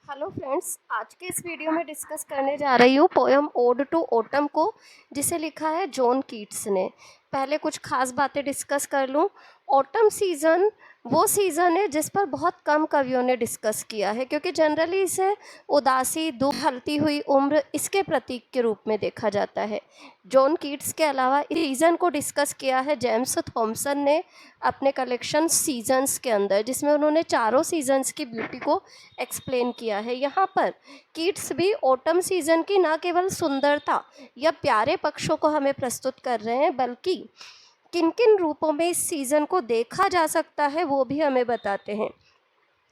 Hello friends, आज के इस वीडियो में डिस्कस करने जा रही हूँ पोयम ओड टू ऑटम को, जिसे लिखा है जॉन कीट्स ने। पहले कुछ खास बातें डिस्कस कर लूँ। ऑटम सीज़न वो सीज़न है जिस पर बहुत कम कवियों ने डिस्कस किया है, क्योंकि जनरली इसे उदासी, दुख, ढलती हुई उम्र इसके प्रतीक के रूप में देखा जाता है। जॉन कीट्स के अलावा इस सीज़न को डिस्कस किया है जेम्स थॉमसन ने अपने कलेक्शन सीजन्स के अंदर, जिसमें उन्होंने चारों सीजन्स की ब्यूटी को एक्सप्लेन किया है। यहाँ पर कीट्स भी ऑटम सीजन की न केवल सुंदरता या प्यारे पक्षों को हमें प्रस्तुत कर रहे हैं, बल्कि किन किन रूपों में इस सीजन को देखा जा सकता है वो भी हमें बताते हैं।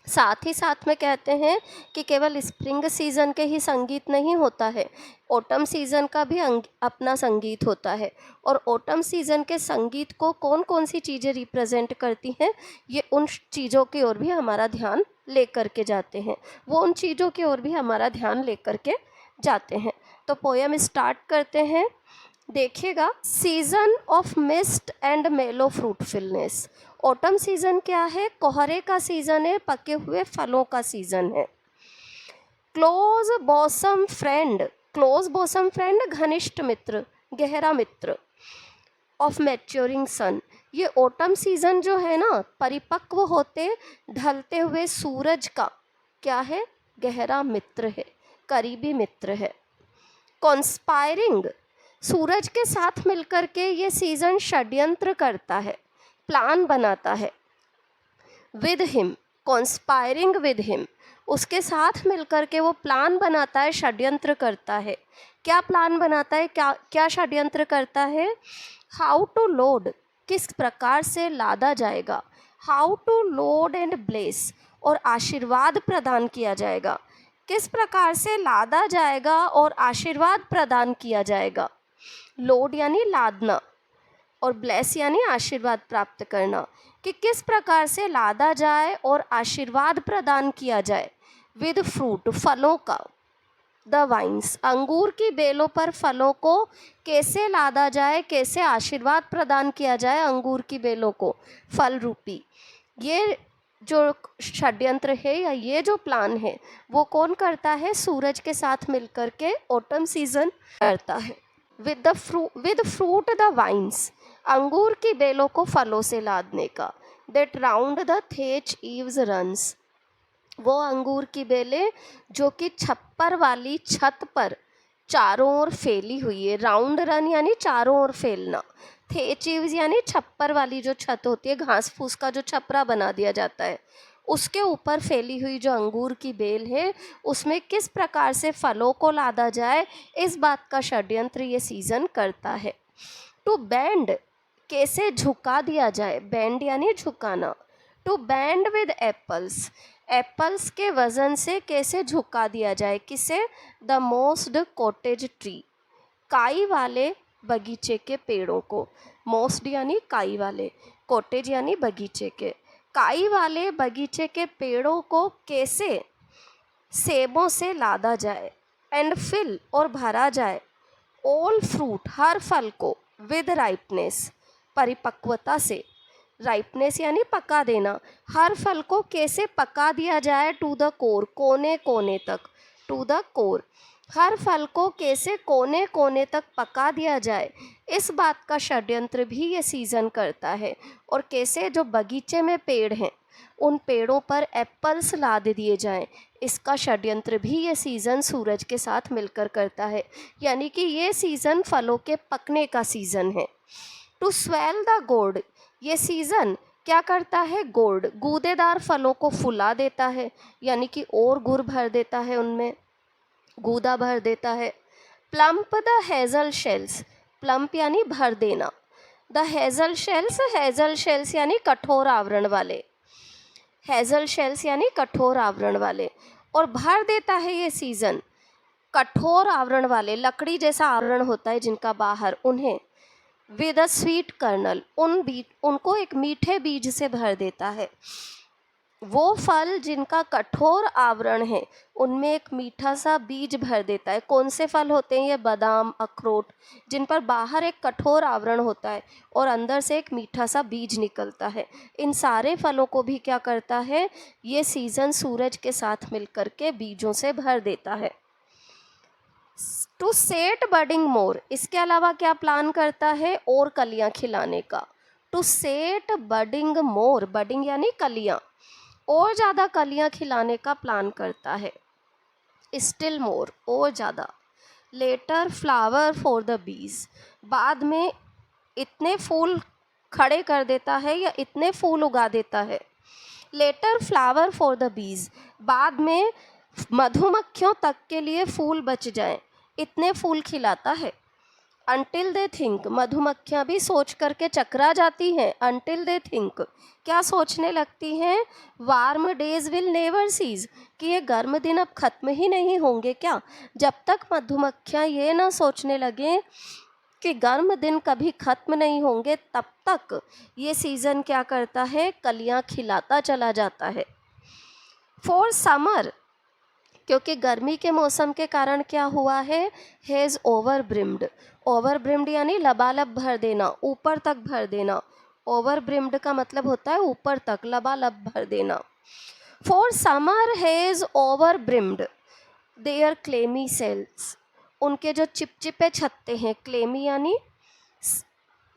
साथ ही साथ में कहते हैं कि केवल स्प्रिंग सीज़न के ही संगीत नहीं होता है, ऑटम सीज़न का भी अपना संगीत होता है। और ऑटम सीज़न के संगीत को कौन कौन सी चीज़ें रिप्रेजेंट करती हैं, ये उन चीज़ों की ओर भी हमारा ध्यान लेकर के जाते हैं। वो उन चीज़ों की ओर भी हमारा ध्यान लेकर के जाते हैं। तो पोयम स्टार्ट करते हैं। देखिएगा, सीजन ऑफ मिस्ट एंड मेलो फ्रूटफुलनेस। ऑटम सीजन क्या है? कोहरे का सीजन है, पके हुए फलों का सीजन है। Close bosom friend, close bosom friend घनिष्ठ मित्र, गहरा मित्र। ऑफ मैच्योरिंग सन, ये ऑटम सीजन जो है ना, परिपक्व होते ढलते हुए सूरज का क्या है? गहरा मित्र है, करीबी मित्र है। कॉन्स्पायरिंग, सूरज के साथ मिलकर के ये सीजन षड्यंत्र करता है, प्लान बनाता है। With him, conspiring with him, उसके साथ मिलकर के वो प्लान बनाता है, षड्यंत्र करता है। क्या प्लान बनाता है, क्या क्या षड्यंत्र करता है? हाउ टू लोड, किस प्रकार से लादा जाएगा। How to load and bless, और आशीर्वाद प्रदान किया जाएगा। किस प्रकार से लादा जाएगा और आशीर्वाद प्रदान किया जाएगा। लोड यानी लादना और ब्लेस यानी आशीर्वाद प्राप्त करना, कि किस प्रकार से लादा जाए और आशीर्वाद प्रदान किया जाए। विद फ्रूट, फलों का। द वाइन्स, अंगूर की बेलों पर फलों को कैसे लादा जाए, कैसे आशीर्वाद प्रदान किया जाए अंगूर की बेलों को फल रूपी। ये जो षड्यंत्र है या ये जो प्लान है वो कौन करता है? सूरज के साथ मिलकर के ऑटम सीजन करता है। विद फ्रूट द वाइन्स, अंगूर की बेलों को फलों से लादने का। That round the thatch eaves runs, वो अंगूर की बेलें जो कि छप्पर वाली छत पर चारों ओर फैली हुई है। राउंड रन यानी चारों ओर फैलना। थेचीव्स यानी छप्पर वाली जो छत होती है, घास फूस का जो छपरा बना दिया जाता है, उसके ऊपर फैली हुई जो अंगूर की बेल है, उसमें किस प्रकार से फलों को लादा जाए, इस बात का षड्यंत्र ये सीजन करता है। टू बैंड, कैसे झुका दिया जाए। बैंड यानी झुकाना। To bend with apples, apples के वजन से कैसे झुका दिया जाए। किसे? द मोस्ट कॉटेज ट्री, काई वाले बगीचे के पेड़ों को। मोस्ट यानी काई वाले, कॉटेज यानी बगीचे के। काई वाले बगीचे के पेड़ों को कैसे सेबों से लादा जाए। एंड फिल, और भरा जाए। ऑल फ्रूट, हर फल को। विद राइपनेस, परिपक्वता से। राइपनेस यानी पका देना। हर फल को कैसे पका दिया जाए। टू द कोर, कोने कोने तक। टू द कोर, हर फल को कैसे कोने कोने तक पका दिया जाए, इस बात का षड्यंत्र भी ये सीज़न करता है। और कैसे जो बगीचे में पेड़ हैं उन पेड़ों पर एप्पल्स लाद दिए जाएं, इसका षड्यंत्र भी ये सीज़न सूरज के साथ मिलकर करता है। यानी कि ये सीज़न फलों के पकने का सीज़न है। टू स्वेल द गोर्ड, ये सीज़न क्या करता है? गोर्ड, गूदेदार फलों को फुला देता है, यानी कि और गुड़ भर देता है, उनमें गूदा भर देता है। Plump the Hazel shells, plump यानी भर देना। The Hazel shells, Hazel shells यानी कठोर आवरण वाले। हेज़ल शेल्स यानी कठोर आवरण वाले, और भर देता है ये सीज़न कठोर आवरण वाले, लकड़ी जैसा आवरण होता है जिनका बाहर, उन्हें। विद अ स्वीट कर्नल, उनको एक मीठे बीज से भर देता है। वो फल जिनका कठोर आवरण है उनमें एक मीठा सा बीज भर देता है। कौन से फल होते हैं ये? बादाम, अखरोट, जिन पर बाहर एक कठोर आवरण होता है और अंदर से एक मीठा सा बीज निकलता है। इन सारे फलों को भी क्या करता है ये सीज़न सूरज के साथ मिलकर के बीजों से भर देता है। टू सेट बडिंग मोर, इसके अलावा क्या प्लान करता है? और कलियां खिलाने का। To set budding more, budding यानी कलियां, और ज़्यादा कलियां खिलाने का प्लान करता है। स्टिल मोर, और ज़्यादा। Letter flower for the bees, बाद में इतने फूल खड़े कर देता है या इतने फूल उगा देता है। Letter flower for the bees, बाद में मधुमक्खियों तक के लिए फूल बच जाएं, इतने फूल खिलाता है। अनटिल दे थिंक, मधुमक्खियाँ भी सोच करके चकरा जाती हैं। अनटिल दे थिंक, क्या सोचने लगती हैं? Warm days will never cease, कि ये गर्म दिन अब ख़त्म ही नहीं होंगे क्या। जब तक मधुमक्खियाँ ये ना सोचने लगें कि गर्म दिन कभी ख़त्म नहीं होंगे, तब तक ये सीज़न क्या करता है? कलियाँ खिलाता चला जाता है। फॉर समर, क्योंकि गर्मी के मौसम के कारण क्या हुआ है? Has over brimmed, over brimmed यानी लबालब भर देना, ऊपर तक भर देना। ओवर ब्रिम्ड का मतलब होता है ऊपर तक, लबालब भर देना। For summer has over brimmed their clammy cells, उनके जो चिपचिपे छत्ते हैं, क्लेमी यानी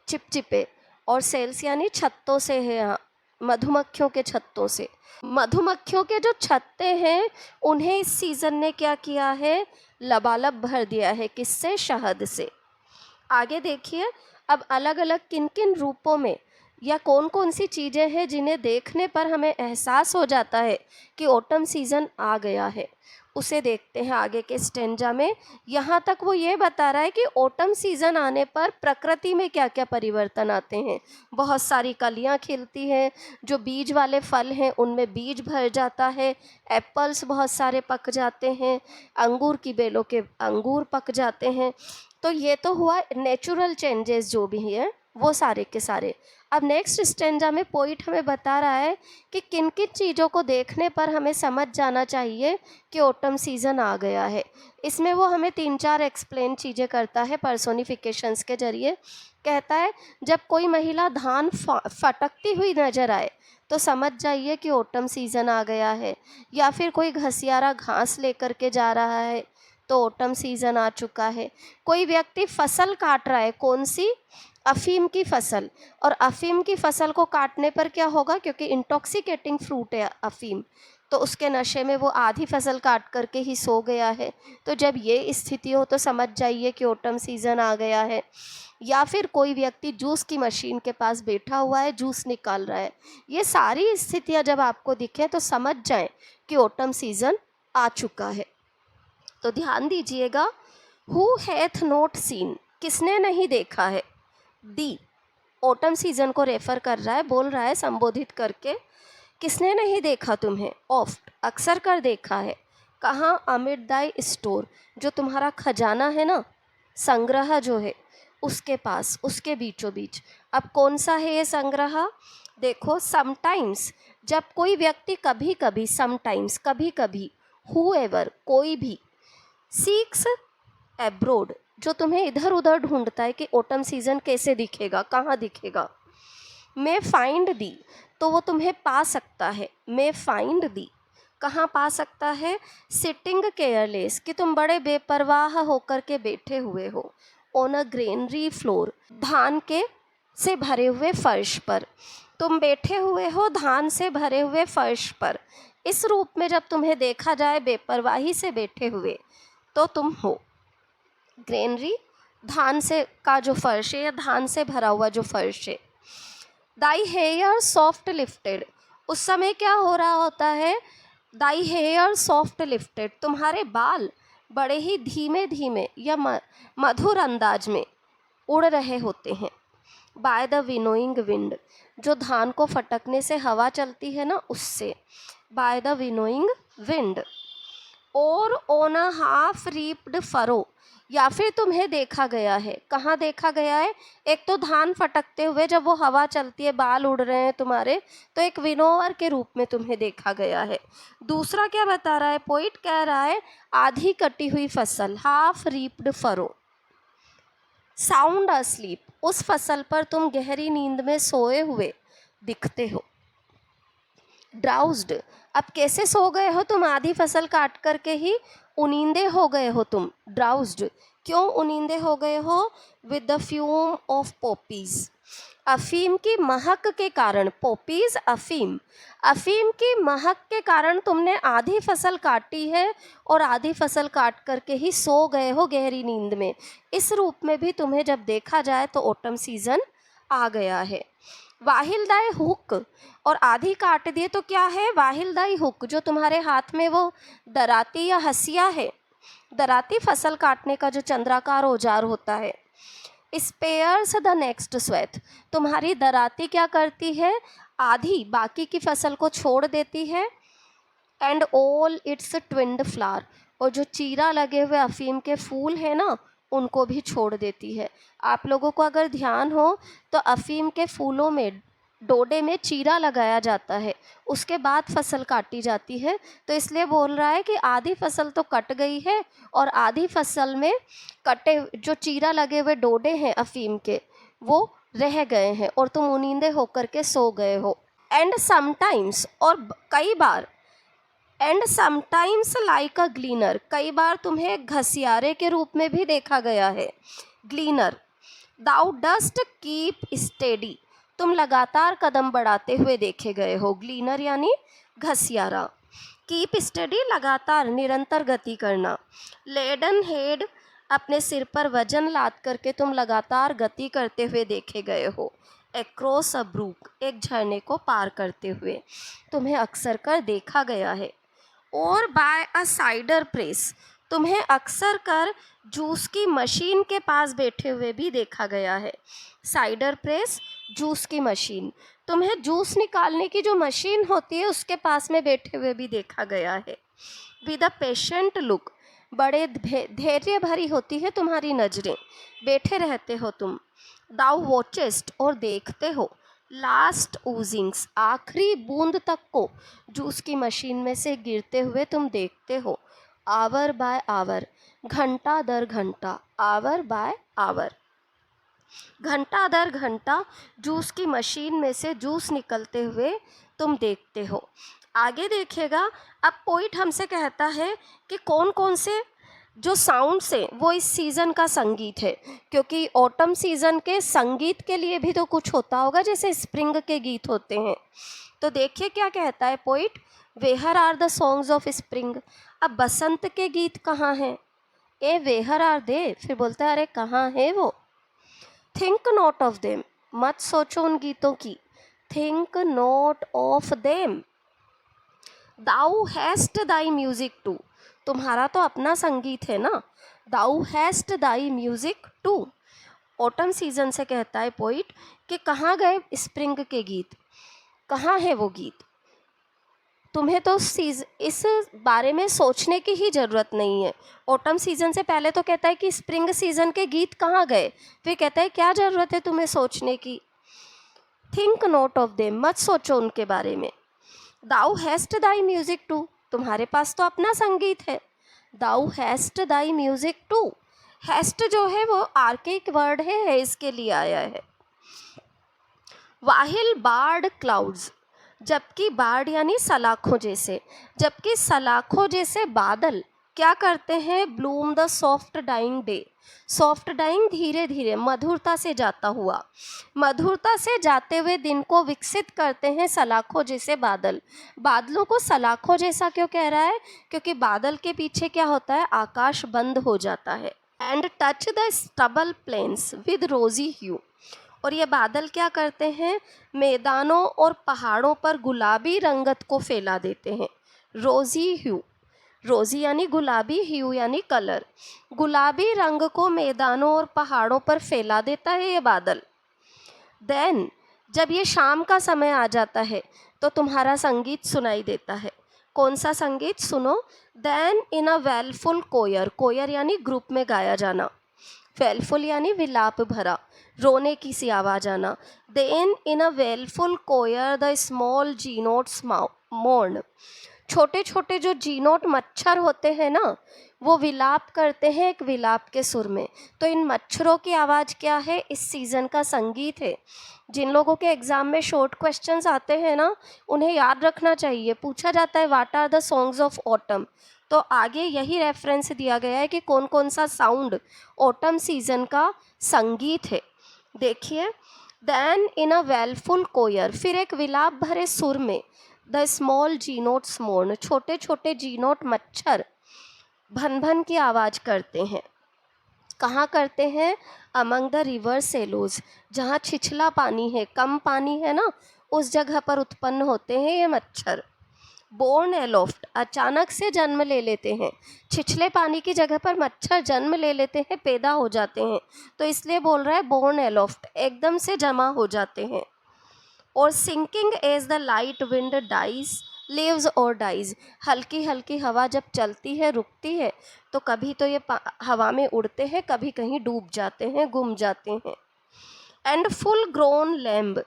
चिपचिपे और सेल्स यानी छत्तों से है, यहाँ मधुमक्खियों के छत्तों से। मधुमक्खियों के जो छत्ते हैं उन्हें इस सीज़न ने क्या किया है? लबालब भर दिया है। किससे? शहद से। आगे देखिए, अब अलग अलग किन किन रूपों में या कौन कौन सी चीज़ें हैं जिन्हें देखने पर हमें एहसास हो जाता है कि ऑटम सीज़न आ गया है, उसे देखते हैं आगे के स्टेंजा में। यहाँ तक वो ये बता रहा है कि ऑटम सीज़न आने पर प्रकृति में क्या क्या परिवर्तन आते हैं। बहुत सारी कलियाँ खिलती हैं, जो बीज वाले फल हैं उनमें बीज भर जाता है, एप्पल्स बहुत सारे पक जाते हैं, अंगूर की बेलों के अंगूर पक जाते हैं। तो ये तो हुआ नेचुरल चेंजेस जो भी हैं वो सारे के सारे। अब नेक्स्ट स्टेंजा में पोइट हमें बता रहा है कि किन किन चीज़ों को देखने पर हमें समझ जाना चाहिए कि ऑटम सीज़न आ गया है। इसमें वो हमें 3-4 एक्सप्लेन चीज़ें करता है पर्सोनिफिकेशंस के जरिए। कहता है जब कोई महिला धान फटकती हुई नज़र आए तो समझ जाइए कि ऑटम सीज़न आ गया है, या फिर कोई घसियारा घास लेकर के जा रहा है तो ऑटम सीज़न आ चुका है। कोई व्यक्ति फसल काट रहा है, कौन सी? अफ़ीम की फसल, और अफ़ीम की फसल को काटने पर क्या होगा? क्योंकि इंटॉक्सिकेटिंग फ्रूट है अफ़ीम, तो उसके नशे में वो आधी फसल काट करके ही सो गया है। तो जब ये स्थिति हो तो समझ जाइए कि ऑटम सीज़न आ गया है। या फिर कोई व्यक्ति जूस की मशीन के पास बैठा हुआ है, जूस निकाल रहा है। ये सारी स्थितियाँ जब आपको दिखें तो समझ जाएं कि ऑटम सीज़न आ चुका है। तो ध्यान दीजिएगा, हु हैथ नॉट सीन, किसने नहीं देखा है? दी, ऑटम सीजन को रेफर कर रहा है, बोल रहा है संबोधित करके, किसने नहीं देखा तुम्हें? ऑफ्ट, अक्सर कर देखा है। कहाँ? अमिड दाई स्टोर, जो तुम्हारा खजाना है ना, संग्रह जो है उसके पास, उसके बीचों बीच। अब कौन सा है ये संग्रह? देखो, समटाइम्स, जब कोई व्यक्ति कभी कभी, समटाइम्स कभी कभी, हुएवर कोई भी, सीक्स एब्रोड, जो तुम्हें इधर उधर ढूंढता है कि ऑटम सीज़न कैसे दिखेगा, कहाँ दिखेगा। मे फाइंड दी, तो वो तुम्हें पा सकता है। मे फाइंड दी, कहाँ पा सकता है? सिटिंग केयरलेस, कि तुम बड़े बेपरवाह होकर के बैठे हुए हो। ऑन अ ग्रेनरी फ्लोर, धान के से भरे हुए फर्श पर, तुम बैठे हुए हो धान से भरे हुए फर्श पर। इस रूप में जब तुम्हें देखा जाए बेपरवाही से बैठे हुए तो तुम हो। ग्रेनरी, धान से का जो फर्श है या धान से भरा हुआ जो फर्श है। दाई हेयर सॉफ्ट लिफ्टेड, उस समय क्या हो रहा होता है? दाई हेयर सॉफ्ट लिफ्टेड, तुम्हारे बाल बड़े ही धीमे धीमे या मधुर अंदाज में उड़ रहे होते हैं। बाय द विनोइंग विंड, जो धान को फटकने से हवा चलती है ना, उससे। By the winnowing wind. और ऑन अ हाफ रीप्ड फरो, या फिर तुम्हें देखा गया है। कहाँ देखा गया है? एक तो धान फटकते हुए, जब वो हवा चलती है, बाल उड़ रहे हैं तुम्हारे, तो एक विनोवर के रूप में तुम्हें देखा गया है। दूसरा क्या बता रहा है? पोइट कह रहा है आधी कटी हुई फसल, हाफ रीप्ड फरो। साउंड अस्लीप, उस फसल पर तुम गहरी नींद में सोए हुए दिखते हो। ड्राउज्ड, अब कैसे सो गए हो तुम? आधी फसल काट करके ही उनींदे हो गए हो तुम। ड्राउज्ड, क्यों उनींदे हो गए हो? With the fume of poppies, अफीम की महक के कारण। पॉपीज अफीम, अफीम की महक के कारण तुमने आधी फसल काटी है और आधी फसल काट करके ही सो गए हो गहरी नींद में। इस रूप में भी तुम्हें जब देखा जाए तो ऑटम सीजन आ गया है। वाहिल दाई हुक, और आधी काट दिए तो क्या है? वाहिल दाई हुक, जो तुम्हारे हाथ में वो दराती या हसिया है। दराती फसल काटने का जो चंद्राकार औजार होता है। स्पेयर्स द नेक्स्ट स्वेथ, तुम्हारी दराती क्या करती है? आधी बाकी की फसल को छोड़ देती है। And all it's twinned flower, और जो चीरा लगे हुए अफीम के फूल हैं ना, उनको भी छोड़ देती है। आप लोगों को अगर ध्यान हो तो अफीम के फूलों में, डोडे में चीरा लगाया जाता है, उसके बाद फसल काटी जाती है। तो इसलिए बोल रहा है कि आधी फसल तो कट गई है और आधी फसल में कटे जो चीरा लगे हुए डोडे हैं अफीम के, वो रह गए हैं और तुम उनींदे होकर के सो गए हो। एंड समटाइम्स, और कई बार, and sometimes like a gleaner, कई बार तुम्हें घसियारे के रूप में भी देखा गया है। ग्लीनर, दाउ डस्ट कीप स्टेडी, तुम लगातार कदम बढ़ाते हुए देखे गए हो। ग्लीनर यानी घसियारा। कीप स्टडी, लगातार, निरंतर गति करना। लेडन हेड, अपने सिर पर वजन लाद करके तुम लगातार गति करते हुए देखे गए हो। एक्रॉस अ ब्रूक, एक झरने को पार करते हुए तुम्हें अक्सर कर देखा गया है। और बाय अ साइडर प्रेस, तुम्हें अक्सर कर जूस की मशीन के पास बैठे हुए भी देखा गया है। साइडर प्रेस, जूस की मशीन, तुम्हें जूस निकालने की जो मशीन होती है उसके पास में बैठे हुए भी देखा गया है। विद अ पेशेंट लुक, बड़े धैर्य भरी होती है तुम्हारी नज़रें, बैठे रहते हो तुम। दाउ वॉचेस्ट, और देखते हो। लास्ट ऊजिंग्स, आखिरी बूंद तक को जूस की मशीन में से गिरते हुए तुम देखते हो। आवर बाय आवर, घंटा दर घंटा। आवर बाय आवर, घंटा दर घंटा जूस की मशीन में से जूस निकलते हुए तुम देखते हो। आगे देखिएगा, अब पोइट हमसे कहता है कि कौन कौन से जो साउंड्स हैं वो इस सीज़न का संगीत है, क्योंकि ऑटम सीज़न के संगीत के लिए भी तो कुछ होता होगा, जैसे स्प्रिंग के गीत होते हैं। तो देखिए क्या कहता है poet, where are the songs of spring, अब बसंत के गीत कहाँ हैं? ए वेहर आर दे, फिर बोलता है अरे कहाँ है वो? थिंक नॉट ऑफ देम, मत सोचो उन गीतों की। Think not of them. Thou hast thy music too, तुम्हारा तो अपना संगीत है ना। Thou hast thy music too, autumn season से कहता है पोइट कि कहाँ गए स्प्रिंग के गीत, कहाँ है वो गीत? तुम्हें तो इस बारे में सोचने की ही ज़रूरत नहीं है। ऑटम सीज़न से पहले तो कहता है कि स्प्रिंग सीज़न के गीत कहाँ गए, फिर कहता है क्या ज़रूरत है तुम्हें सोचने की। थिंक नॉट ऑफ देम, मत सोचो उनके बारे में। Thou hast thy music too, तुम्हारे पास तो अपना संगीत है। Thou hast thy music too, hast जो है वो आर्केक वर्ड है इसके लिए आया है। वाहिल बार्ड क्लाउड्स, जबकि बार्ड यानी सलाखों जैसे, जबकि सलाखों जैसे बादल क्या करते हैं? Bloom the soft dying day, soft dying धीरे धीरे, मधुरता से जाता हुआ, मधुरता से जाते हुए दिन को विकसित करते हैं सलाखों जैसे बादल। बादलों को सलाखों जैसा क्यों कह रहा है? क्योंकि बादल के पीछे क्या होता है? आकाश बंद हो जाता है। And touch the stubble plains with rosy hue, और ये बादल क्या करते हैं? मैदानों और पहाड़ों पर गुलाबी रंगत को फैला देते हैं। रोजी ह्यू, रोजी यानी गुलाबी, ह्यू यानी कलर, गुलाबी रंग को मैदानों और पहाड़ों पर फैला देता है ये बादल। देन जब ये शाम का समय आ जाता है तो तुम्हारा संगीत सुनाई देता है। कौन सा संगीत? सुनो। देन इन अ वेलफुल कोयर, कोयर यानी ग्रुप में गाया जाना, वेलफुल यानी विलाप भरा, रोने की सी आवाज आना। Then in a wailful choir the small gnats mourn, छोटे छोटे जो जीनोट मच्छर होते हैं ना, वो विलाप करते हैं एक विलाप के सुर में। तो इन मच्छरों की आवाज़ क्या है? इस सीज़न का संगीत है। जिन लोगों के एग्ज़ाम में शॉर्ट क्वेश्चंस आते हैं ना, उन्हें याद रखना चाहिए। पूछा जाता है what are the songs of autumn, तो आगे यही रेफरेंस दिया गया है कि कौन कौन सा साउंड ऑटम सीज़न का संगीत है। देखिए, देन इन अ वेलफुल कोयर, फिर एक विलाप भरे सुर में, द स्मॉल जीनोट्स मोर्न, छोटे छोटे जीनोट मच्छर भन भन की आवाज़ करते हैं। कहाँ करते हैं? अमंग द रिवर सेलोज, जहाँ छिछला पानी है, कम पानी है ना, उस जगह पर उत्पन्न होते हैं ये मच्छर। बोर्न एलोफ्ट, अचानक से जन्म ले लेते हैं। छिछले पानी की जगह पर मच्छर जन्म ले लेते हैं, पैदा हो जाते हैं, तो इसलिए बोल रहा है बोर्न एलोफ्ट, एकदम से जमा हो जाते हैं। और sinking as the light wind dies lives or dies, हल्की हल्की हवा जब चलती है, रुकती है, तो कभी तो ये हवा में उड़ते हैं, कभी कहीं डूब जाते हैं, गुम जाते हैं। एंड फुल ग्रोन लैम्ब,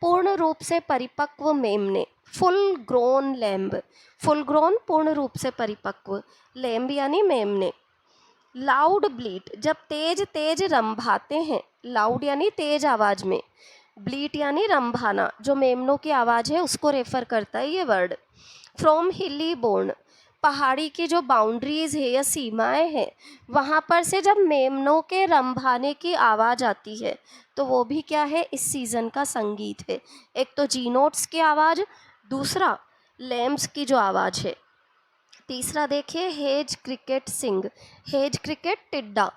पूर्ण रूप से परिपक्व मेमने, full grown lamb, full grown पूर्ण रूप से परिपक्व, लैम्ब यानी मेमने। लाउड ब्लीट, जब तेज तेज रंभाते हैं, लाउड यानी तेज आवाज में, ब्लीट यानी रंभाना, जो मेमनों की आवाज़ है उसको रेफर करता है ये वर्ड। फ्रॉम हिली बोर्न, पहाड़ी की जो बाउंड्रीज है या सीमाएं हैं, वहाँ पर से जब मेमनों के रंभाने की आवाज़ आती है, तो वो भी क्या है? इस सीज़न का संगीत है। एक तो जीनोट्स की आवाज़, दूसरा लैम्स की जो आवाज़ है, तीसरा देखिए hedge cricket sing, hedge cricket टिड्डा।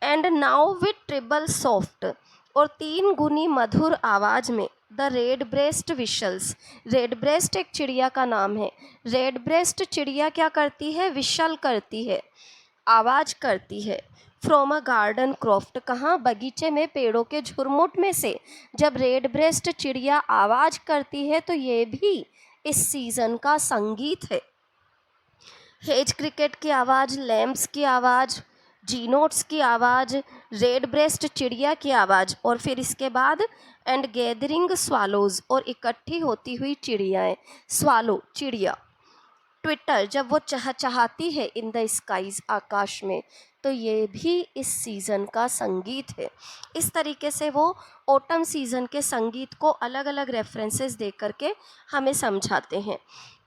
And now with treble soft, और 3 गुनी मधुर आवाज़ में, the red breast whistles, red breast एक चिड़िया का नाम है। रेड ब्रेस्ट चिड़िया क्या करती है? विशल करती है, आवाज़ करती है। फ्रॉम अ गार्डन क्रॉफ्ट, कहाँ? बगीचे में, पेड़ों के झुरमुट में से जब रेड ब्रेस्ट चिड़िया आवाज़ करती है, तो ये भी इस सीज़न का संगीत है। हेज क्रिकेट की आवाज़, लैम्प्स की आवाज़, जीनोट्स की आवाज़, रेड ब्रेस्ट चिड़िया की आवाज़, और फिर इसके बाद एंड गैदरिंग स्वालोज, और इकट्ठी होती हुई चिड़ियाएँ। स्वालो चिड़िया, ट्विटर जब वो चहचहाती है इन द स्काईज, आकाश में, तो ये भी इस सीज़न का संगीत है। इस तरीके से वो ऑटम सीज़न के संगीत को अलग अलग रेफरेंसेस दे करके हमें समझाते हैं।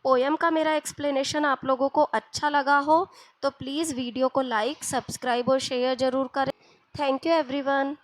पोएम का मेरा एक्सप्लेनेशन आप लोगों को अच्छा लगा हो तो प्लीज़ वीडियो को लाइक, सब्सक्राइब और शेयर ज़रूर करें। Thank you everyone.